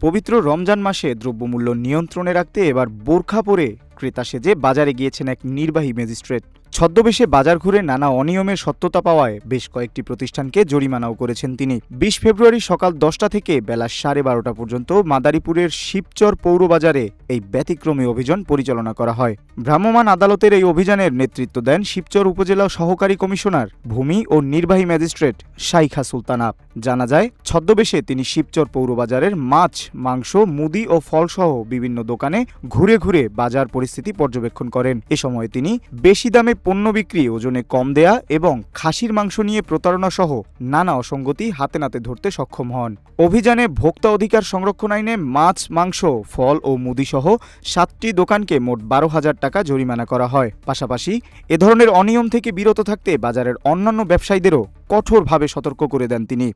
পবিত্র রমজান মাসে দ্রব্যমূল্য নিয়ন্ত্রণে রাখতে এবার বোরখা পরে ক্রেতা সেজে বাজারে গিয়েছেন এক নির্বাহী ম্যাজিস্ট্রেট। ছদ্মবেশে বাজার ঘুরে নানা অনিয়মের সত্যতা পাওয়ায় বেশ কয়েকটি প্রতিষ্ঠানকে জরিমানাও করেছেন তিনি। ২০ ফেব্রুয়ারি সকাল ১০টা থেকে বেলা ১২:৩০ পর্যন্ত মাদারীপুরের শিবচর পৌরবাজারে এই ব্যতিক্রমী অভিযান পরিচালনা করা হয়। ভ্রাম্যমাণ আদালতের এই অভিযানের নেতৃত্ব দেন শিবচর উপজেলা সহকারী কমিশনার ভূমি ও নির্বাহী ম্যাজিস্ট্রেট শাইখা সুলতানা। জানা যায়, ছদ্মবেশে তিনি শিবচর পৌরবাজারের মাছ, মাংস, মুদি ও ফলসহ বিভিন্ন দোকানে ঘুরে ঘুরে বাজার পরিস্থিতি পর্যবেক্ষণ করেন। এ সময় তিনি বেশি দামে পণ্য বিক্রি, ওজনে কম দেয়া এবং খাসির মাংস নিয়ে প্রতারণা সহ নানা অসঙ্গতি হাতে নাতে ধরতে সক্ষম হন। অভিযানে ভোক্তা অধিকার সংরক্ষণ আইনে মাছ, মাংস, ফল ও মুদি সহ 7টি দোকানকে মোট 12,000 টাকা জরিমানা করা হয়। পাশাপাশি এ ধরনের অনিয়ম থেকে বিরত থাকতে বাজারের অন্যান্য ব্যবসায়ীদেরও কঠোরভাবে সতর্ক করে দেন তিনি।